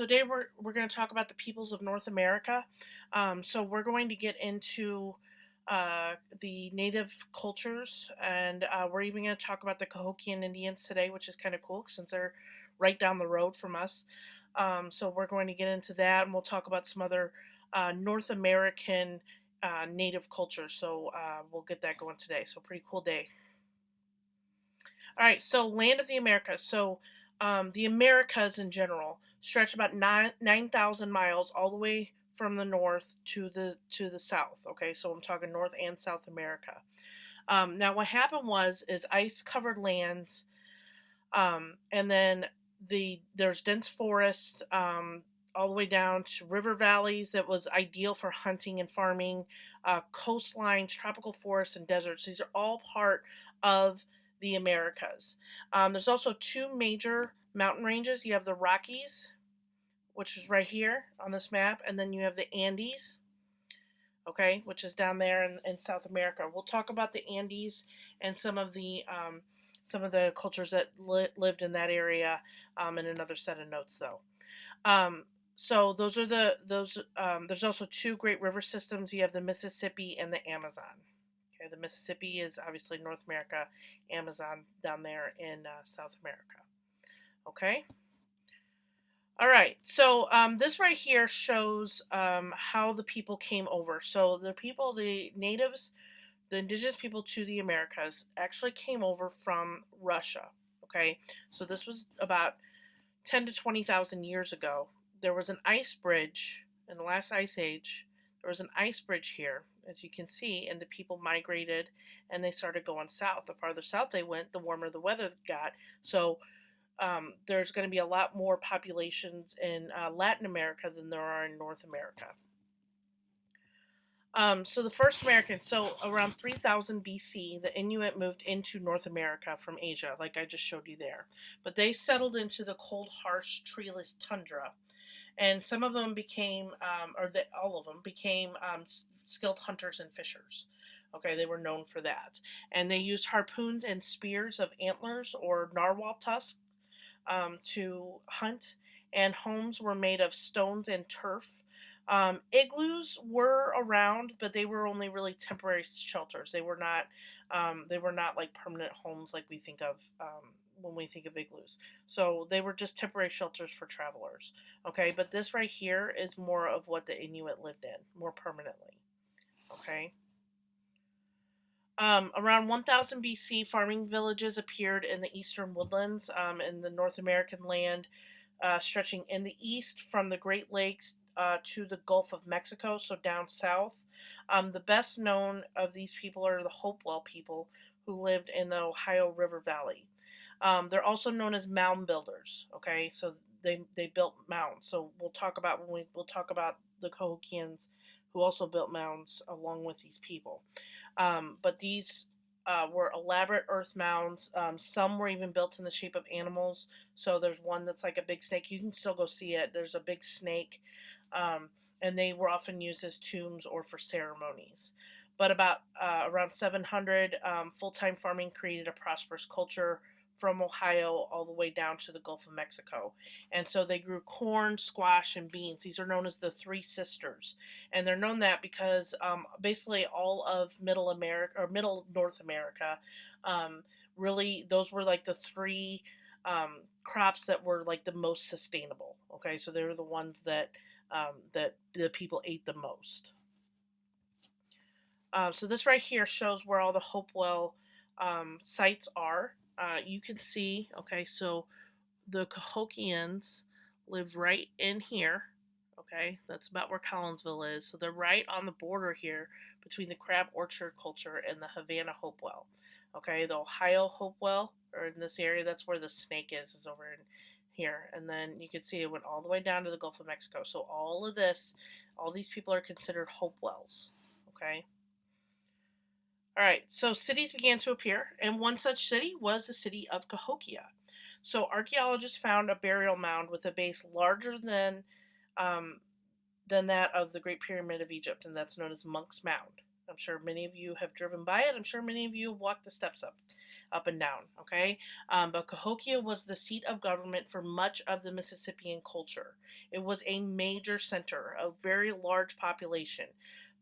Today we're going to talk about the peoples of North America. So we're going to get into the native cultures, and we're even going to talk about the Cahokian Indians today, which is kind of cool since they're right down the road from us. So we're going to get into that, and we'll talk about some other North American native cultures. So we'll get that going today. So pretty cool day. All right, so land of the Americas. So the Americas in general stretch about 9,000 miles all the way from the north to the south. Okay, so I'm talking North and South America. Now, what happened is ice covered lands, and then there's dense forests all the way down to river valleys that was ideal for hunting and farming, coastlines, tropical forests, and deserts. These are all part of the Americas. There's also two major mountain ranges. You have the Rockies, which is right here on this map, and then you have the Andes, okay, which is down there in South America. We'll talk about the Andes and some of the cultures that lived in that area in another set of notes, though. Um, so those are those. There's also two great river systems. You have the Mississippi and the Amazon. Okay, the Mississippi is obviously North America, Amazon down there in South America. Okay. All right. So this right here shows how the people came over. So the natives, the indigenous people to the Americas actually came over from Russia. Okay. So this was about 10 to 20,000 years ago. There was an ice bridge in the last ice age. There was an ice bridge here, as you can see, and the people migrated and they started going south. The farther south they went, the warmer the weather got. So there's going to be a lot more populations in Latin America than there are in North America. So the first Americans, so around 3000 BC, the Inuit moved into North America from Asia, like I just showed you there. But they settled into the cold, harsh, treeless tundra, and some of them became, all of them became skilled hunters and fishers. Okay, they were known for that, and they used harpoons and spears of antlers or narwhal tusks to hunt, and homes were made of stones and turf. Igloos were around, but they were only really temporary shelters. They were not. They were not like permanent homes like we think of when we think of igloos. So they were just temporary shelters for travelers. Okay, but this right here is more of what the Inuit lived in, more permanently. Okay. Around 1000 BC, farming villages appeared in the eastern woodlands in the North American land, stretching in the east from the Great Lakes to the Gulf of Mexico, so down south. The best known of these people are the Hopewell people who lived in the Ohio River Valley. They're also known as mound builders. Okay, so they built mounds. So we'll talk about the Cahokians who also built mounds along with these people. But these were elaborate earth mounds. Some were even built in the shape of animals. So there's one that's like a big snake. You can still go see it. There's a big snake. And they were often used as tombs or for ceremonies. But about around 700, full time farming created a prosperous culture from Ohio all the way down to the Gulf of Mexico. And so they grew corn, squash, and beans. These are known as the Three Sisters, and they're known that because basically all of Middle America or Middle North America, um, really those were like the three crops that were like the most sustainable. Okay, so they were the ones that the people ate the most. So this right here shows where all the Hopewell sites are. You can see, okay, so the Cahokians live right in here. Okay, that's about where Collinsville is. So they're right on the border here between the Crab Orchard culture and the Havana Hopewell. Okay, the Ohio Hopewell, or in this area, that's where the snake is over in here. And then you can see it went all the way down to the Gulf of Mexico. So all these people are considered Hopewells. Okay. All right, so cities began to appear, and one such city was the city of Cahokia. So archaeologists found a burial mound with a base larger um, than that of the Great Pyramid of Egypt, and that's known as Monk's Mound. I'm sure many of you have driven by it. I'm sure many of you have walked the steps up. up and down. Okay, but Cahokia was the seat of government for much of the Mississippian culture. It was a major center, a very large population,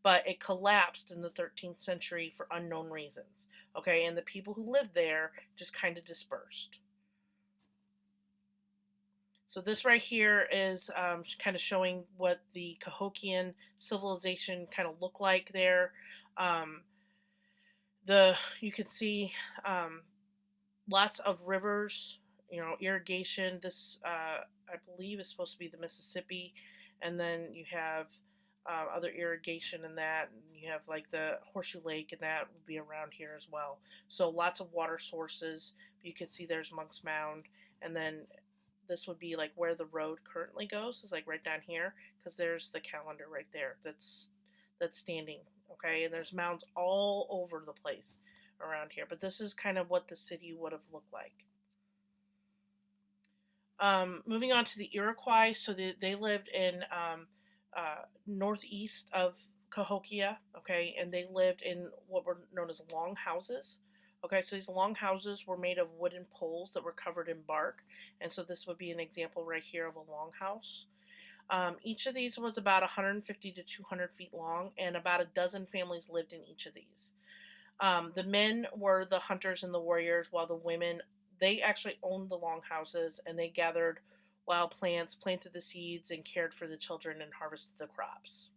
but it collapsed in the 13th century for unknown reasons. Okay, and the people who lived there just kind of dispersed. So this right here is kind of showing what the Cahokian civilization kind of looked like there. Um, the you can see lots of rivers, irrigation. This I believe is supposed to be the Mississippi, and then you have other irrigation in that. And you have like the Horseshoe Lake, and that would be around here as well. So lots of water sources. You can see there's Monk's Mound, and then this would be like where the road currently goes is like right down here because there's the calendar right there that's standing. Okay, and there's mounds all over the place around here, but this is kind of what the city would have looked like. Moving on to the Iroquois, so they lived in northeast of Cahokia, okay, and they lived in what were known as long houses. Okay, so these long houses were made of wooden poles that were covered in bark, and so this would be an example right here of a long house. Each of these was about 150 to 200 feet long, and about a dozen families lived in each of these. The men were the hunters and the warriors, while the women, they actually owned the longhouses and they gathered wild plants, planted the seeds, and cared for the children and harvested the crops.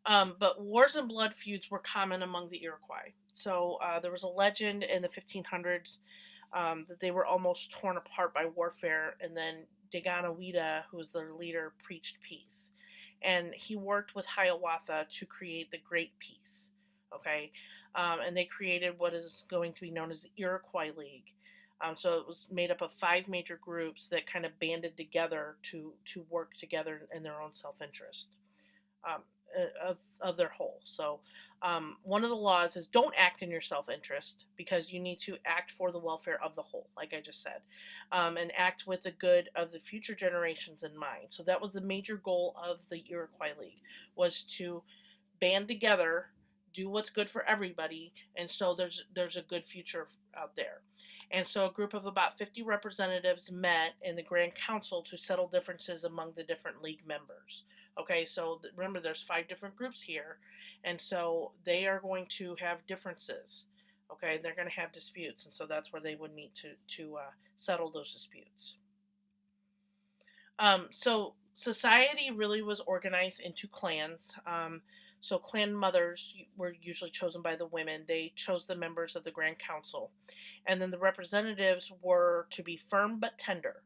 But wars and blood feuds were common among the Iroquois. So there was a legend in the 1500s that they were almost torn apart by warfare, and then Daganoweda, who was their leader, preached peace. And he worked with Hiawatha to create the Great Peace. Okay, and they created what is going to be known as the Iroquois League. So it was made up of five major groups that kind of banded together to work together in their own self interest. Um, of their whole. So, one of the laws is don't act in your self interest because you need to act for the welfare of the whole, like I just said, and act with the good of the future generations in mind. So that was the major goal of the Iroquois League was to band together, do what's good for everybody, and so there's a good future out there. And so a group of about 50 representatives met in the Grand Council to settle differences among the different league members. Okay, so remember there's five different groups here, and so they are going to have differences. Okay, they're going to have disputes, and so that's where they would meet to settle those disputes. So society really was organized into clans. So clan mothers were usually chosen by the women. They chose the members of the Grand Council, and then the representatives were to be firm but tender.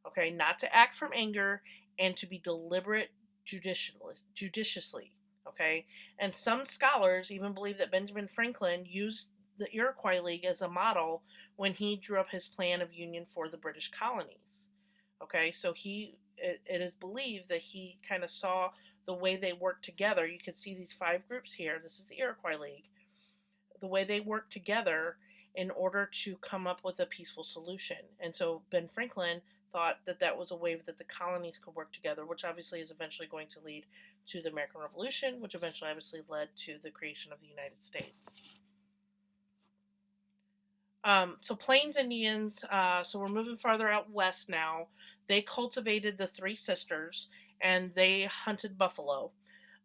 Okay, not to act from anger and to be deliberate judiciously. Okay, and some scholars even believe that Benjamin Franklin used the Iroquois League as a model when he drew up his plan of union for the British colonies. Okay, so it is believed that he kind of saw the way they worked together. You can see these five groups here. This is the Iroquois League. The way they worked together in order to come up with a peaceful solution. And so Ben Franklin thought that that was a way that the colonies could work together, which obviously is eventually going to lead to the American Revolution, which eventually obviously led to the creation of the United States. So Plains Indians, so we're moving farther out west now. They cultivated the Three Sisters and they hunted buffalo.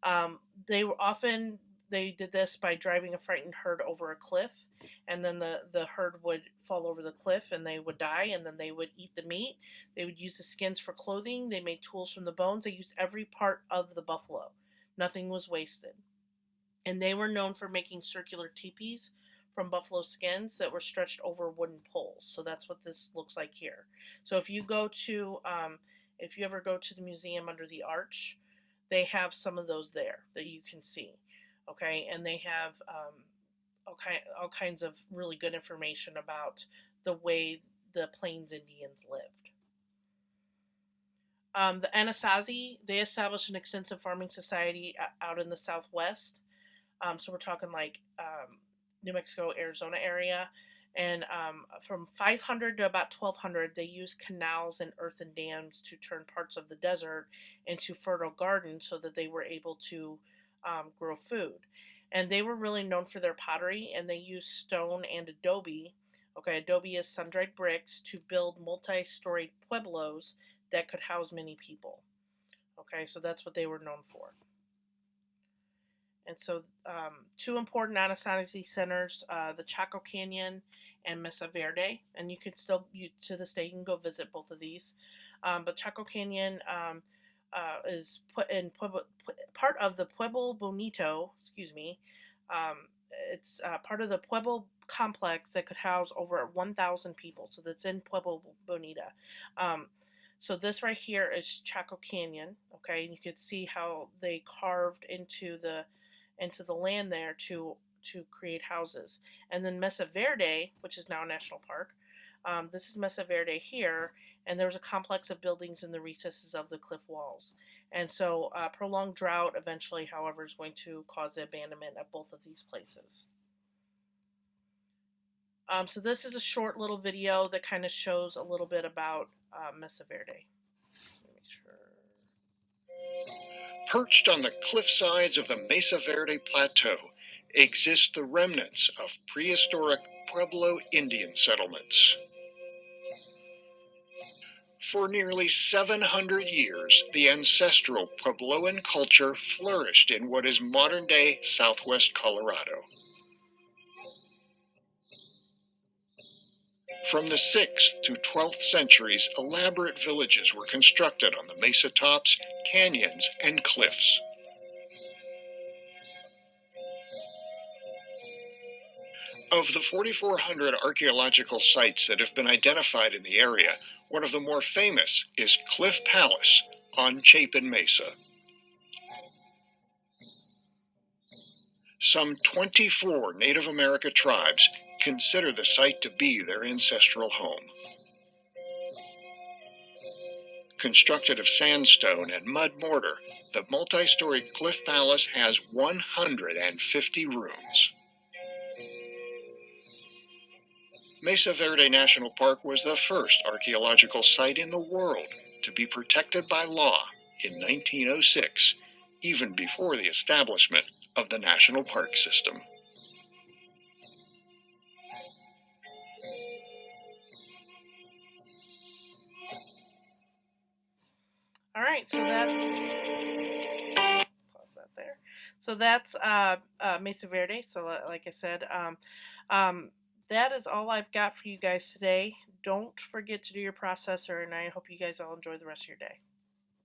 Um, they were often they did this by driving a frightened herd over a cliff, and then the herd would fall over the cliff and they would die, and then they would eat the meat. They would use the skins for clothing. They made tools from the bones. They used every part of the buffalo. Nothing was wasted, and they were known for making circular teepees from buffalo skins that were stretched over wooden poles. So that's what this looks like here. So if you ever go to the museum under the arch, they have some of those there that you can see. Okay, and they have all kinds of really good information about the way the Plains Indians lived. The Anasazi, they established an extensive farming society out in the Southwest. So we're talking like New Mexico, Arizona area. And from 500 to about 1200, they used canals and earthen dams to turn parts of the desert into fertile gardens so that they were able to grow food. and they were really known for their pottery, and they used stone and adobe. Okay, adobe is sun-dried bricks to build multi-storied pueblos that could house many people. Okay, so that's what they were known for. And so, two important Anasazi centers, the Chaco Canyon and Mesa Verde. And you can still, to this day, you can go visit both of these. But Chaco Canyon is put in part of the Pueblo Bonito, excuse me. Um, it's part of the Pueblo complex that could house over 1,000 people. So that's in Pueblo Bonita. Um, so this right here is Chaco Canyon. Okay, and you could see how they carved into the land there to create houses. And then Mesa Verde, which is now a national park, this is Mesa Verde here, and there was a complex of buildings in the recesses of the cliff walls. And so, prolonged drought eventually, however, is going to cause the abandonment of both of these places. So this is a short little video that kind of shows a little bit about Mesa Verde. Make sure. Perched on the cliff sides of the Mesa Verde Plateau exist the remnants of prehistoric Pueblo Indian settlements. For nearly 700 years, the ancestral Puebloan culture flourished in what is modern-day southwest Colorado. From the 6th to 12th centuries, elaborate villages were constructed on the mesa tops, canyons, and cliffs. Of the 4,400 archaeological sites that have been identified in the area, one of the more famous is Cliff Palace on Chapin Mesa. Some 24 Native American tribes consider the site to be their ancestral home. Constructed of sandstone and mud mortar, the multi-story Cliff Palace has 150 rooms. Mesa Verde National Park was the first archaeological site in the world to be protected by law in 1906, even before the establishment of the National Park System. All right, so that pause that there. So that's Mesa Verde. So, like I said, um, that is all I've got for you guys today. Don't forget to do your processor, and I hope you guys all enjoy the rest of your day.